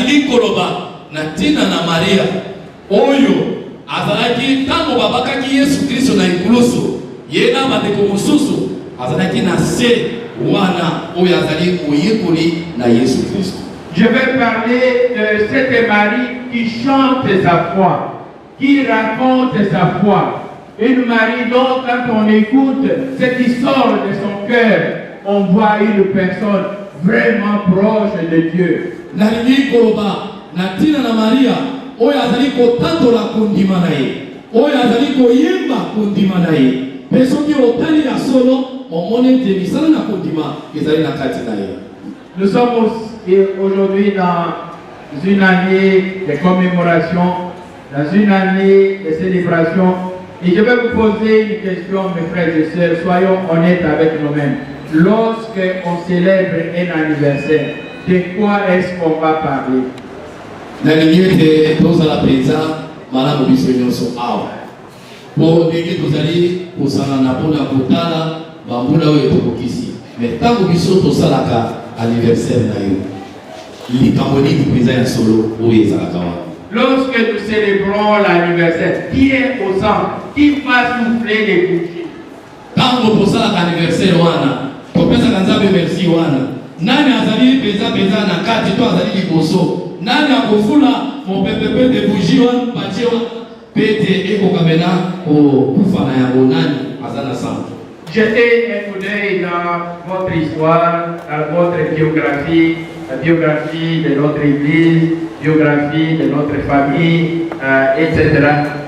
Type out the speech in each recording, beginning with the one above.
nalingi koloba na Tina na Maria oyo azalaki tango babakaki Yesu Kristo na ikulusu yena bandeko mosusu azalaki na se wana oyo azali moyekoli na Yesu Kristo. Je vais parler de cette Marie qui chante sa foi, qui raconte sa foi. Une Marie dont quand on écoute ce qui sort de son cœur, on voit une personne vraiment proche de Dieu. Nalingi koloba na Tina na Maria oyo azali kotandola kondima na ye oyo azali koyemba kondima na ye pe soki otali ya solo omone te misala na kondima ezali na kati na ye. Nous sommes aujourd'hui dans une année de commémoration, dans une année de célébration. Et je vais vous poser une question, mes frères et sœurs, soyons honnêtes avec nous-mêmes. Lorsqu'on célèbre un anniversaire, de quoi est-ce qu'on va parler? Mais tant que nous sommes anniversaire na yo likamoni di peza ya solo oyo ezalaka wana. Lorsque nous célébrons l'anniversaire, qui est au centre? Qui va souffler les bougies? Tango tosalaka anniversaire wana topesaka Nzambe merci wana nani azali peza na kati to azali liboso nani akofula mopepepe de bougie wana patie wana pete ekokamena kokufa na yango nani azana centre. Jetez un coup d'œil dans votre histoire, dans votre biographie, la biographie de notre église, biographie de notre famille, etc.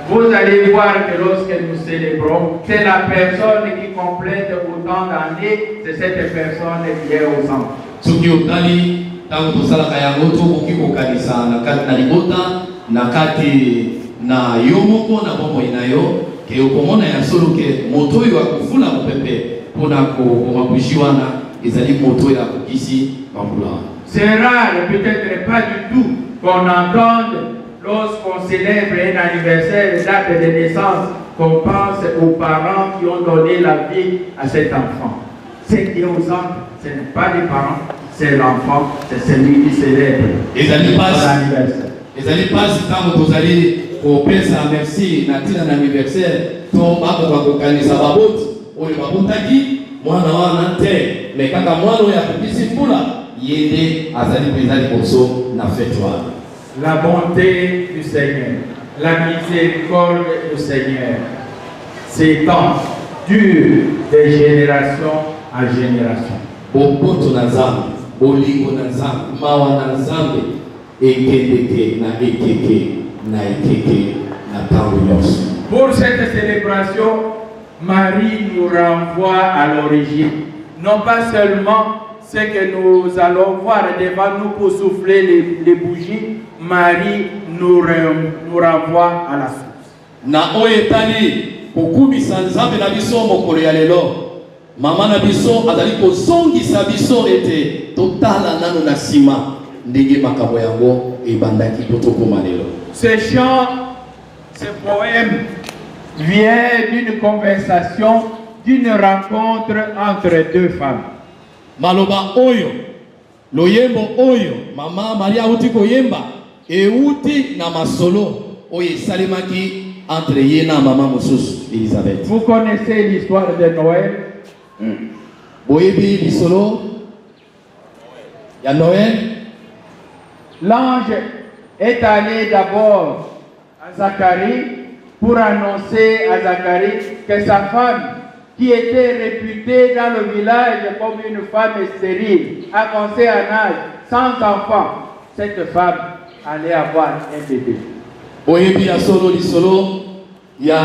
Vous allez voir que lorsque nous célébrons, c'est la personne qui complète autant d'années, c'est cette personne qui est au centre. Soki otali tango tosalaka yango tokoki kokanisa na kati na libota na kati na yo moko na bomoi na yo ke okomona ya solo ke moto oyo akufula mopepe mpona komabushi wana ezali moto oyo akokisi bambula. C'est rare, peut-être pas du tout, qu'on entende lorsqu'on célèbre un anniversaire, date de naissance, qu'on pense aux parents qui ont donné la vie à cet enfant. Ce qui est au centre, ce n'est pas les parents, c'est l'enfant, c'est celui qui célèbre l'anniversaire. Ezali pasi tango tozali kopesa merci na tina na anniversaire to bako bakokanisa baboti oyo babotaki mwana wana te me kaka mwana oyo akokisi mbula yende azali peza liboso na fete wana. La bonté du Seigneur, la miséricorde du Seigneur s'étend dure de génération en génération. Boboto na Nzambe, bolingo na Nzambe, mawa na Nzambe ekendeke na ekeke na ekeke na tango nyonso. Pour cette célébration, Marie nous renvoie à l'origine. Non pas seulement ce que nous allons voir devant nous pour souffler les bougies, Marie nous renvoie à la source. Na oyetali kokubisa Nzambe na biso mokolo ya lelo. Mama na biso azali kozongisa biso ete totala nano na sima ndenge makambo yango ebandaki totokoma lelo. Ce chant, ce poème vient d'une conversation, d'une rencontre entre deux femmes. Maloba oyo, loyembo oyo, mama Maria uti koyemba, uti na masolo oyo salimaki entre ye na mama mosusu Elisabeth. Vous connaissez l'histoire de Noël? Boyebi lisolo ya Noël. L'ange est allé d'abord à Zacharie pour annoncer à Zacharie que sa femme, qui était réputée dans le village comme une femme stérile, avancée en âge, sans enfant, cette femme allait avoir un bébé. Boyebi ya solo lisolo ya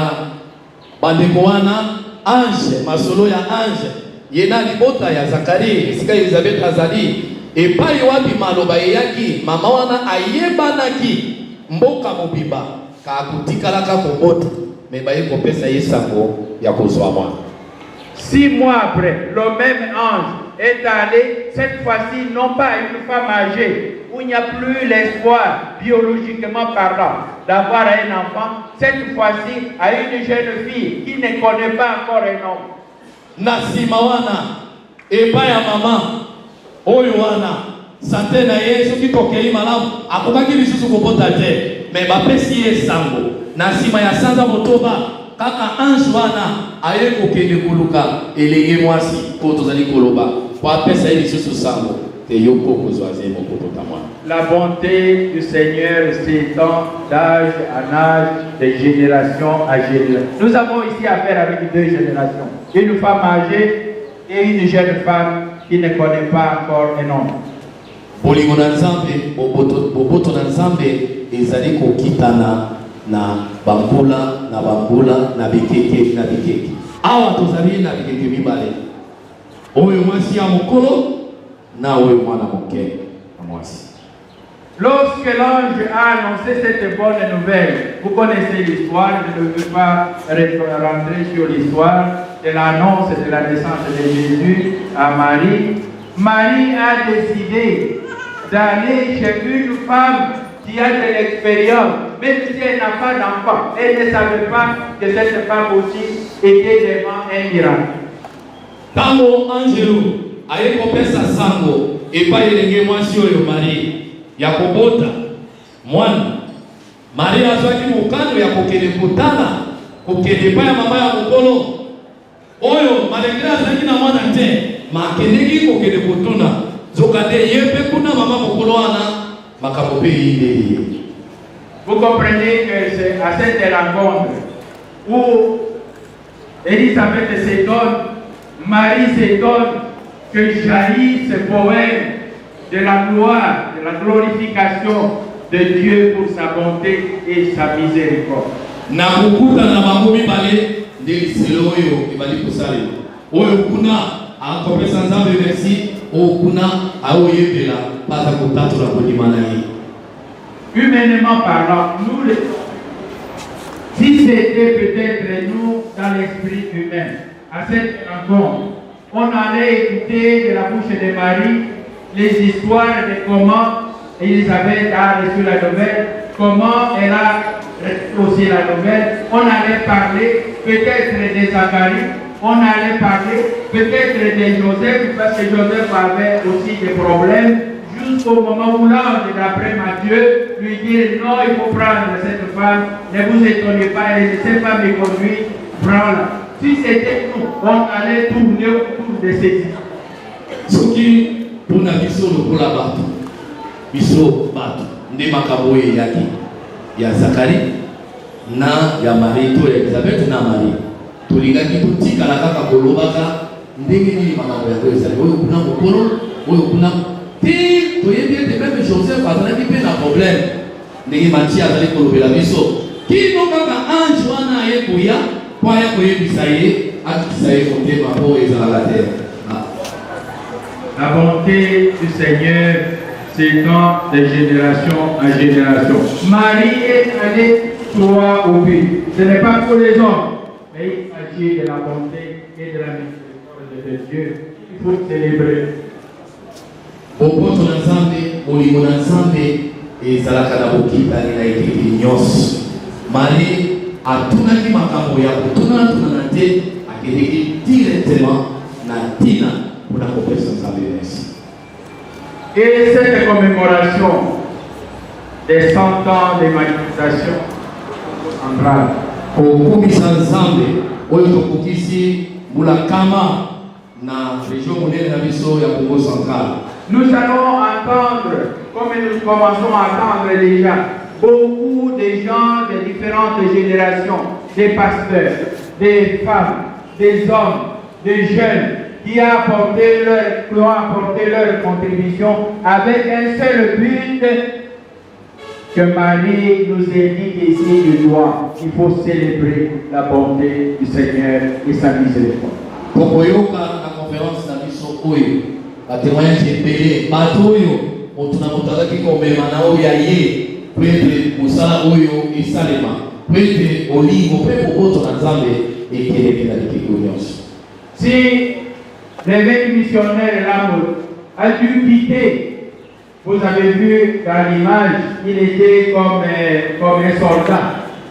bandeko wana ange, masolo ya ange yena libota ya Zakari esika Elisabeth azali epai wapi maloba eyaki mama wana ayebanaki mboka mobimba ka kutikalaka kobota me baye kopesa yesango ya kozwa mwana. 6 mois après, le même ange est allé, cette fois-ci non pas à une femme âgée où il n'y a plus l'espoir biologiquement parlant d'avoir un enfant, cette fois-ci à une jeune fille qui ne connaît pas encore un homme. Na sima wana epai ya mama oyo wana santé na ye soki tokei malamu akokaki lisusu kobota te me bapesi ye sango na nsima ya sanza motoba kaka ange wana aye kokende koluka elenge mwasi po tozali koloba po apesa ye lisusu sango te yo mpo kozwa ze mokokota mwana. La bonté du Seigneur s'étend d'âge en âge, de génération à génération. Nous avons ici affaire avec deux générations. Une femme âgée et une jeune femme qui ne connaît pas encore un homme. Bolingo na Nzambe, boboto na Nzambe ezali kokitana na bambula, na bikeke, Awa tozali na bikeke mibale. Oyo mwasi ya mokolo, na oyo mwana moke na mwasi. Lorsque l'ange a annoncé cette bonne nouvelle, vous connaissez l'histoire, je ne veux pas rentrer sur l'histoire de l'annonce de la naissance de Jésus à Marie. Marie a décidé d'aller chez une femme qui a de l'expérience, même si elle n'a pas d'enfant. Elle ne savait pas que cette femme aussi était devant un miracle. Tango angelo aye kopesa sango epai elenge mwasi oyo Marie ya kobota mwana. Maria azwaki mokano ya kokende kutana kokende epai ya mama ya mokolo oyo malengela azalaki na mwana te makendeki kokende kutuna zoka te ye mpe kuna mama mokolo wana makambo mpe yinde. Vous comprenez que c'est à cette rencontre où Élisabeth s'étonne, Marie s'étonne que jaillit ce poème de la gloire, de la glorification de Dieu pour sa bonté et sa miséricorde. Na kukuta na bango mibale nde liselo oyo ebali kosalela oyo kuna akopesa Nzambe merci oyo kuna aoyebela mpaka kotatola kondima na ye. Humainement parlant, nous, si c'était peut-être nous dans l'esprit humain, à cette rencontre, on allait écouter de la bouche de Marie les histoires de comment Élisabeth a reçu la nouvelle, comment elle a reçu aussi la nouvelle. On allait parler peut-être de Zacharie, on allait parler peut-être de Joseph, parce que Joseph avait aussi des problèmes, jusqu'au moment où l'ange d'après Matthieu lui dit non, il faut prendre cette femme, ne vous étonnez pas, elle ne sait pas me conduire, prends-la. Si c'était nous, on allait tourner autour de ces histoires. Ce qui pour la biso lokola bato biso bato nde makambo eyaki ya Zakari na ya Marie to ya Elizabeth na Marie tolingaki totikala kaka kolobaka ndenge nini makambo yango ezali oyo kuna mokolo oyo kuna te toyebi ete meme Joseph azalaki mpe na problème ndenge Matie azali kolobela biso kino kaka ange wana aye koya po aya koyebisa ye akisa ye motema po ezalaka te. La bonté du Seigneur s'étend de génération en génération. Marie est allée droit au but. Ce n'est pas pour les hommes, mais il s'agit de la bonté et de la miséricorde de Dieu. Il faut célébrer. Bopoto na Nzambe, molimo na Nzambe ezalaka na bokitani na ekeke nyonso. Marie atunaki makambo ya kotuna te akendeki directement na ntina mpona kopesa Nzambe merci. Et cette commémoration des 100 ans d'émancipation centrale kokumisa Nzambe oyo tokokisi mulakama na région monene na biso ya Congo central. Nous allons entendre, comme nous commençons à entendre déjà, beaucoup de gens de différentes générations, des pasteurs, des femmes, des hommes, des jeunes, qui ont apporté leur contribution avec un seul but que Marie nous indique ici du doigt. Il faut célébrer la bonté du Seigneur et sa miséricorde. Kokoyoka na conférence na biso oyo batémoignage ebele bato oyo moto na moto azalaki komema na oyo ya ye po ete mosala oyo esalema po ete olingo mpe boboto na Nzambe ekeleki na likeko nyonso. Si l'évêque missionnaire Lamotte a dû quitter, vous avez vu dans l'image, il était comme un soldat.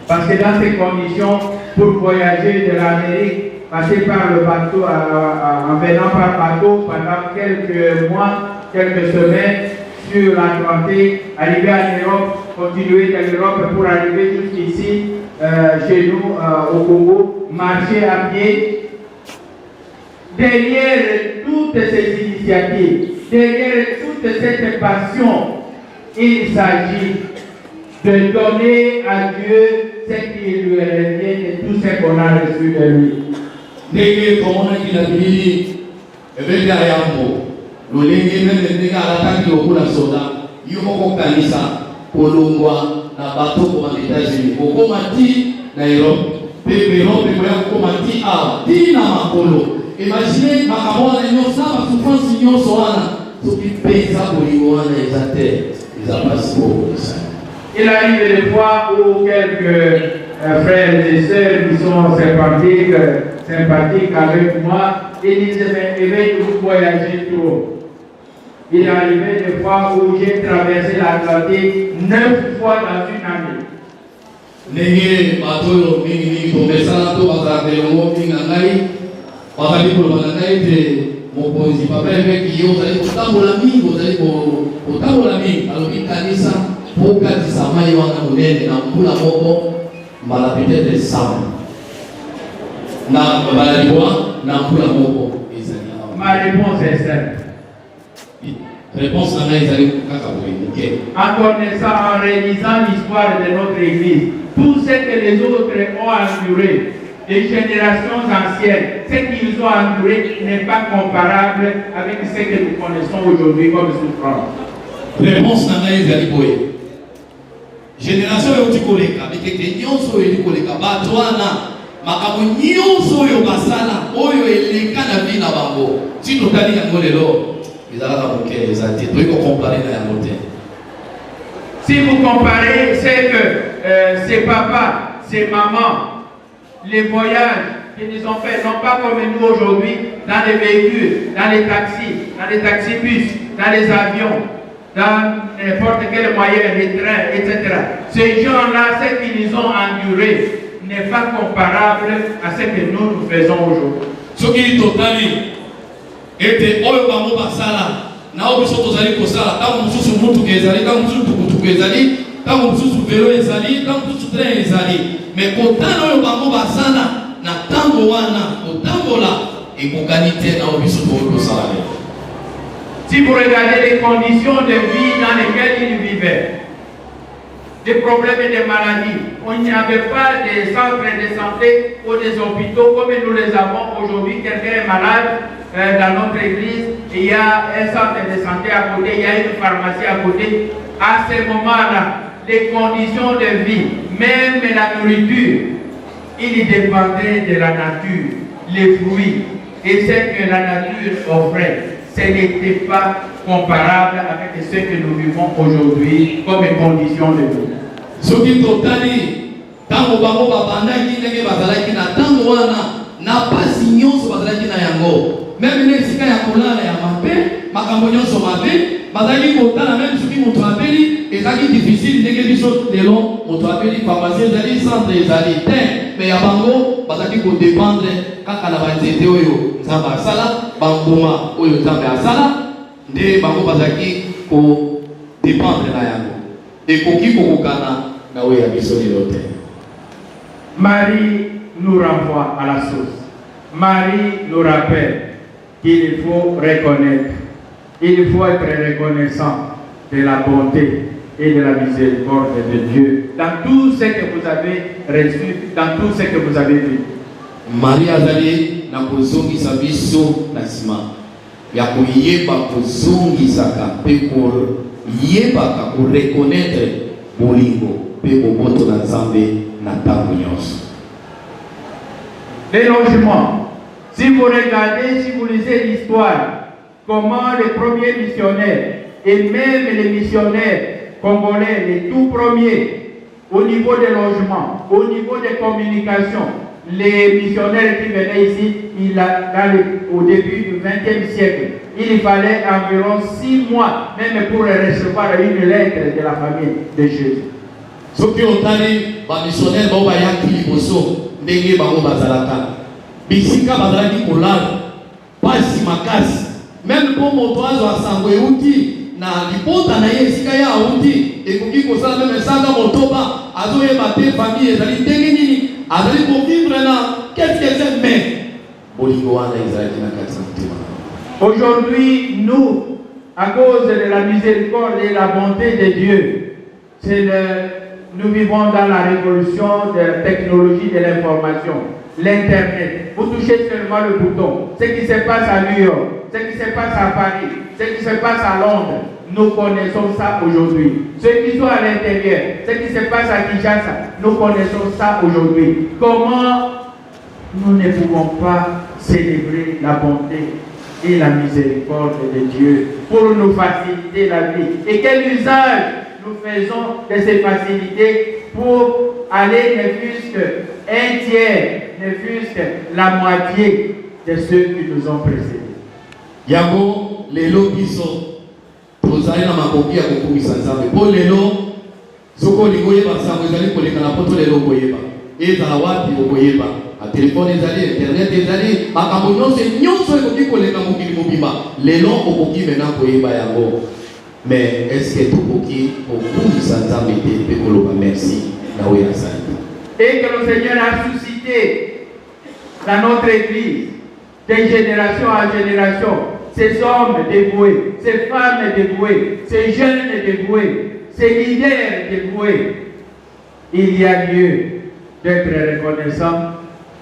Parce que dans ces conditions, pour voyager de l'Amérique, passer par le bateau, en venant par bateau pendant quelques mois, quelques semaines, sur l'Atlantique, arriver en Europe, continuer dans l'Europe pour arriver jusqu'ici, chez nous, au Congo, marcher à pied. Derrière toutes ces initiatives, derrière toute cette passion, il s'agit de donner à Dieu ce qui lui revient de tout ce qu'on a reçu de lui. Ndenge komona kinabili ebele ayambo lolenge ndenge alataki okula soda yomoko kanisa kolongwa na bato ko États-Unis kokoma ti na Europe pe Europe ko ya kokoma ti a ti na makolo. Imaginez makamona nyonso ba souffrance nyonso wana soki pesa bolingo wana ezate ezapasi ko isa. Il arrive des fois où quelques frères et sœurs qui sont sympathiques avec moi, ils disent mais vous voyagez trop. Il est arrivé des fois où j'ai traversé l'Atlantique 9 fois dans une année. Nenge bato mingi tomesala to bazate ngo mingangai bakali ko banangai te mokonzi papa avec yo zali kotambola mingi zali kotambola mingi alobi kanisa poka tisamai wana monene na mpula moko mbala peut-être 100 na mbala liwa na mpula moko ezali. Ma réponse est simple. Réponse na ezali kaka boye. En connaissant, en réalisant l'histoire de notre Église, tout ce que les autres ont enduré, les générations anciennes, ce qu'ils ont enduré n'est pas comparable avec ce que nous connaissons aujourd'hui comme souffrance. Réponse na ezali boye. Génération yo tikoleka bikeke nyonso yo tikoleka bato wana makambo nyonso yo basala oyo eleka na vie na bango si totali yango lelo ezalaka moke ezali toyei kocompare na yango te. Si vous comparez, c'est que ces papas, ces mamans, les voyages qu'ils ont fait, non pas comme nous aujourd'hui, dans les véhicules, dans les taxis-bus, dans les avions, dans n'importe quel moyen, les trains, etc. Ces gens-là, ce qu'ils ont enduré n'est pas comparable à ce que nous faisons aujourd'hui. Ce qui est total, était oyo bango basala, na oyo biso tozali kosala, tango mususu mutuka ezali, tango mususu tukutuku ezali, tango mususu vélo ezali, tango mususu train ezali. Mais kotana oyo bango basala, na tango wana, kotambola, ekokani te na oyo biso tozali. Si vous regardez les conditions de vie dans lesquelles ils vivaient, des problèmes et des maladies, on n'y avait pas des centres de santé ou des hôpitaux comme nous les avons aujourd'hui. Quelqu'un est malade dans notre église, il y a un centre de santé à côté, il y a une pharmacie à côté. À ce moment-là, les conditions de vie, même la nourriture, il dépendait de la nature, les fruits et ce que la nature offrait. Ce n'était pas comparable avec ce que nous vivons aujourd'hui comme condition de vie. Ce qui totali, tango bango babandaki ndenge bazalaki na tango wana na pasi nyonso bazalaki na yango. Même les sika ya kolala ya mabe, makambo nyonso mabe, bazalaki kotala même soki moto apeli, ezalaki difficile ndenge biso lelo moto apeli pharmacie ezali centre ezali te, mais ya bango bazalaki kodépendre kaka na banzete oyo Nzambe asala, bambuma oyo Nzambe asala, nde bango bazalaki kodépendre na yango. Ekoki kokokana na oyo ya biso lelo te. Marie nous renvoie à la source. Marie nous rappelle qu'il faut reconnaître, il faut être reconnaissant de la bonté et de la miséricorde de Dieu dans tout ce que vous avez reçu, dans tout ce que vous avez vu. Marie azali na kozongisa biso na sima ya koyeba kozongisaka mpe koyebaka koreconnaître bolingo mpe boboto na Nzambe na ntango nyonso. Les logements. Si vous regardez, si vous lisez l'histoire, comment les premiers missionnaires et même les missionnaires congolais, les tout premiers, au niveau des logements, au niveau des communications, les missionnaires qui venaient ici, au début du XXe siècle, il fallait environ 6 mois, même pour recevoir une lettre de la famille de Jésus. Ce qui ont allé, les missionnaires, ndenge bango bazalaka bisika bazalaki kolala pasi makasi même pour moto azo asango euti na lipota na ye esika ya auti ekoki kosala meme esanga motoba azoyeba te famille ezali ndenge nini azali kovivre na qu'est-ce que c'est mais bolingo wana ezalaki na kati na motema. Aujourd'hui, nous, à cause de la miséricorde et la bonté de Dieu, nous vivons dans la révolution de la technologie de l'information, l'Internet. Vous touchez seulement le bouton. Ce qui se passe à New York, ce qui se passe à Paris, ce qui se passe à Londres, nous connaissons ça aujourd'hui. Ceux qui sont à l'intérieur, ce qui se passe à Kinshasa, nous connaissons ça aujourd'hui. Comment nous ne pouvons pas célébrer la bonté et la miséricorde de Dieu pour nous faciliter la vie? Et quel usage nous faisons de ces facilités pour aller ne fût-ce qu'un tiers, ne fût-ce que la moitié de ceux qui nous ont précédés. Yango lelo biso tozali na makoki ya kokumisa Nzambe po lelo soko lingoyeba sango ezali koleka na poto lelo koyeba ezala wapi okoyeba a telefone ezali internet ezali makambo nyonso ekoki koleka mokili mobimba lelo okoki mena koyeba yango. Mais est-ce que tokoki kokumisa Nzambe te mpe koloba merci na oyo asali? Et que le Seigneur a suscité dans notre Église de génération en génération ces hommes dévoués, ces femmes dévouées, ces jeunes dévoués, ces leaders dévoués. Il y a lieu d'être reconnaissant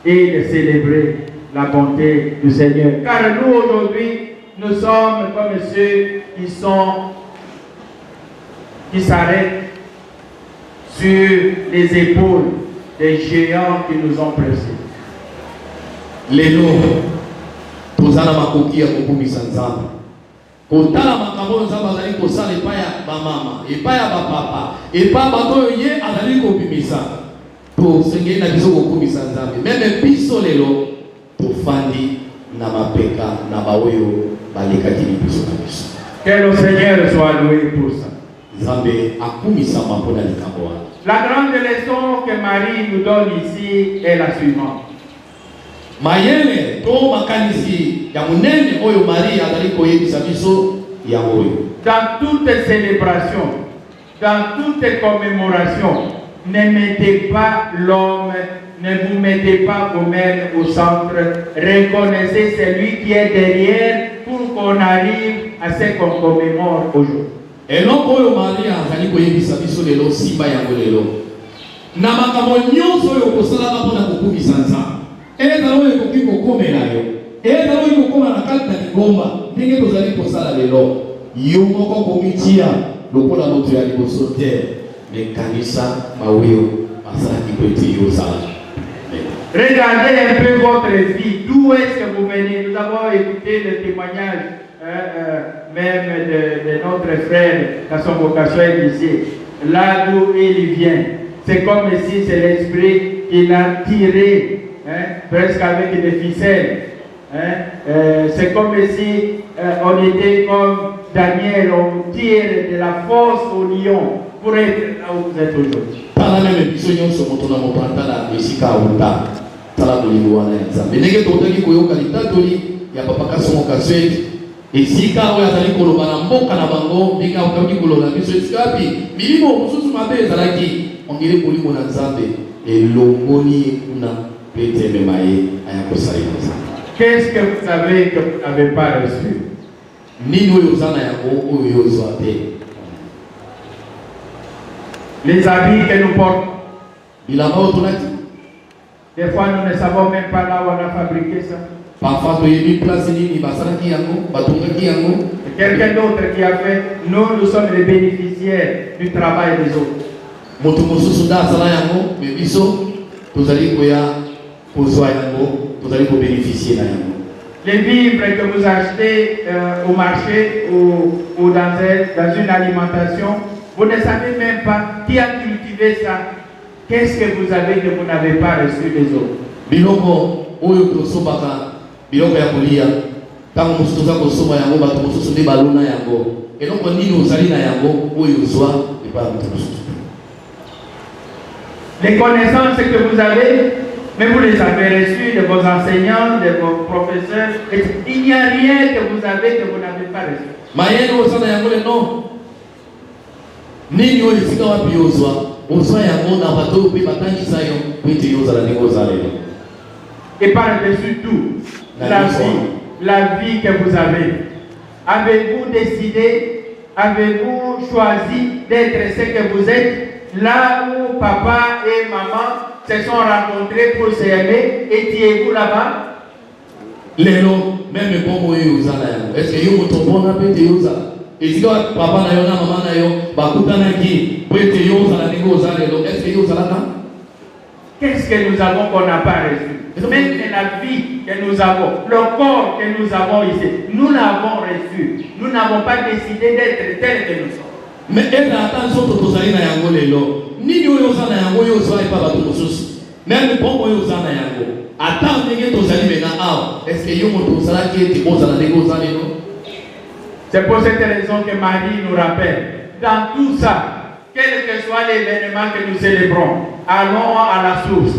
et de célébrer la bonté du Seigneur. Car nous aujourd'hui, nous sommes comme ceux qui s'arrêtent sur les épaules des géants qui nous ont précédés. Lelo tozala makoki ya kokumisa Nzambe kotala makambo Nzambe azali kosala epai ya bamama epai ya bapapa epai bato oyo ye azali kobimisa tosengeli na biso kokumisa Nzambe. Meme biso lelo tofandi na mapeka na baoyo balekaki biso na biso. Que le Seigneur soit loué pour ça. Nzambe akumisama mpona likambo wana. La grande leçon que Marie nous donne ici est la suivante. Mayele to makanisi ya munene oyo Maria azali koyebisa biso ya oyo. Dans toute célébration, dans toute commémoration, ne mettez pas l'homme, ne vous mettez pas vous-même au centre. Reconnaissez celui qui est derrière pour qu'on arrive à ce qu'on commémore aujourd'hui. Eloko oyo Maria azali koyebisa biso lelo simba yango lelo. Na makambo nyonso oyo kosalaka mpona kokumisa Nzambe. Ezala oyo ekoki kokomela yo. Ezala oyo kokoma na kati na lingomba. Ndenge tozali kosala lelo. Yo moko komitia lokola moto ya liboso te. Mekanisa maweyo asalaki po ete yo osala. Regardez un peu votre vie. D'où est-ce que vous venez? Nous avons écouté le témoignage même de notre frère dans son vocation initiée. Là d'où il vient. C'est comme si c'est l'esprit qui l'a tiré. Presque avec des ficelles. C'est comme si on était comme Daniel, on tire de la force au lion pour être là où vous êtes aujourd'hui. Qu'est-ce que vous savez que vous n'avez pas reçu? Les habits que nous portons. Des fois, nous ne savons même pas là où on a fabriqué ça. Quelqu'un d'autre qui a fait. Nous sommes les bénéficiaires du travail des autres. Les vivres que vous achetez au marché ou dans une alimentation, vous ne savez même pas qui a cultivé ça. Qu'est-ce que vous avez que vous n'avez pas reçu des autres? Les connaissances que vous avez, mais vous les avez reçues de vos enseignants, de vos professeurs. Il n'y a rien que vous avez que vous n'avez pas reçu. Mayeno osana yango le non. Nini oyo esika wapi ozwa? Ozwa yango na bato pe batangisa yo po ete yo ozala ndenge ozala lelo. Et par-dessus tout, la vie que vous avez. Avez-vous décidé, avez-vous choisi d'être ce que vous êtes, là où papa et maman se sont rencontrés pour s'aimer, étiez-vous là-bas? Lelo, même bon oyo ozala yango. Est-ce que yo motobona pe te ozala? Esika papa na yo na mama na yo bakutanaki po ete yo ozala ndenge ozala lelo. Est-ce que yo ozala ka? Qu'est-ce que nous avons qu'on n'a pas reçu? Même la vie que nous avons, le corps que nous avons ici, nous l'avons reçu. Nous n'avons pas décidé d'être tels que nous sommes. Mais attention, tozali na yango lelo. Nini oyo ozala yango yo ozala pa bato mosusu. Même bon oyo ozala yango. Attends ndenge tozali mena awa. Est-ce que yo moto ozala ki ete ozala ndenge ozala lelo? C'est pour cette raison que Marie nous rappelle. Dans tout ça, quel que soit l'événement que nous célébrons, allons à la source.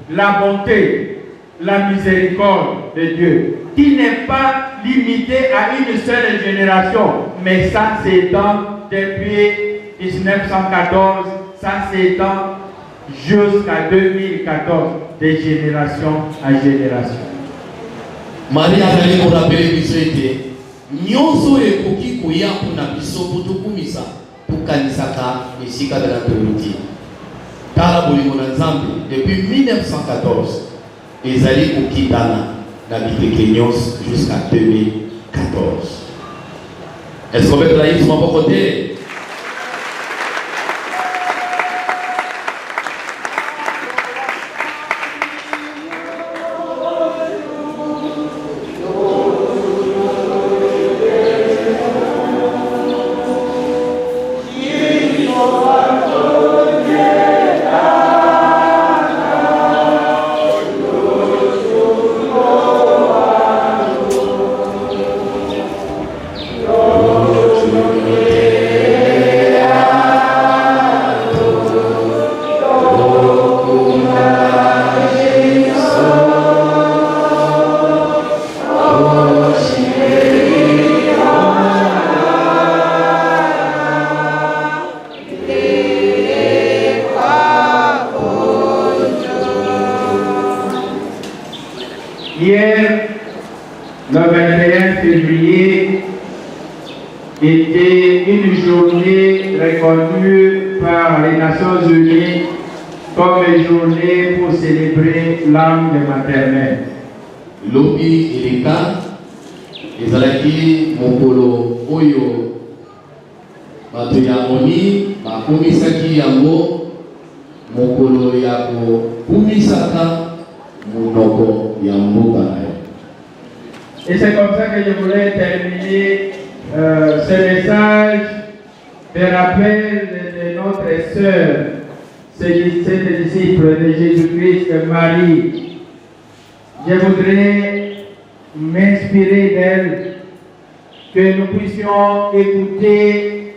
La bonté, la miséricorde de Dieu, qui n'est pas limitée à une seule génération, mais ça s'étend depuis 1914, ça s'étend jusqu'à 2014, de génération à génération. Marie a allé pour rappeler biso ete nyonso ekoki koya mpona biso po tokumisa tokanisaka esika de la théologie. Tala bolingo na Nzambe depuis 1914 ezali kokitana na biteke nyonso jusqu'à 2014. Est-ce qu'on peut trahir sur mon côté? Hier, le 21 février, était une journée reconnue par les Nations Unies comme une journée pour célébrer l'âme maternelle. Lobi eleka ezalaki mokolo oyo bato ya moni bakomisaki yango mokolo ya kokumisaka monoko ya mboka na yo. Et c'est comme ça que je voulais terminer ce message de rappel de notre sœur, cette disciple de Jésus-Christ, Marie. Je voudrais m'inspirer d'elle, que nous puissions écouter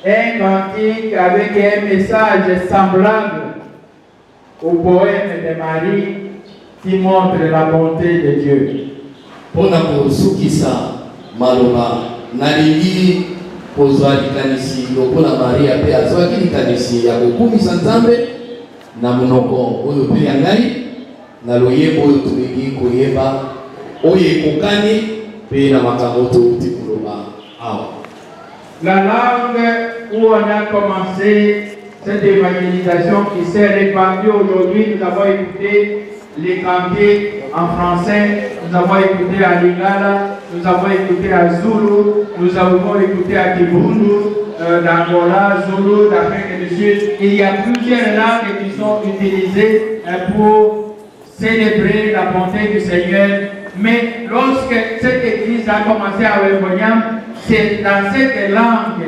un cantique avec un message semblable au poème de Marie qui montre la bonté de Dieu. Pona kosukisa maloba nalingi kozwa likanisi lokola Maria pe azwaki likanisi ya kokumisa Nzambe na monoko oyo pe ya ngai na loyebo oyo tolingi koyeba oyo ekokani pe na makambo touti koloba awa. La langue où on a commencé cette évangélisation qui s'est répandue aujourd'hui, nous avons écouté les cantiques en français, nous avons écouté à Lingala, nous avons écouté à Zulu, nous avons écouté à Kibundu, d'Angola, Zulu, d'Afrique du Sud. Il y a plusieurs langues qui sont utilisées pour célébrer la bonté du Seigneur. Mais lorsque cette église a commencé à Wembonyam, c'est dans cette langue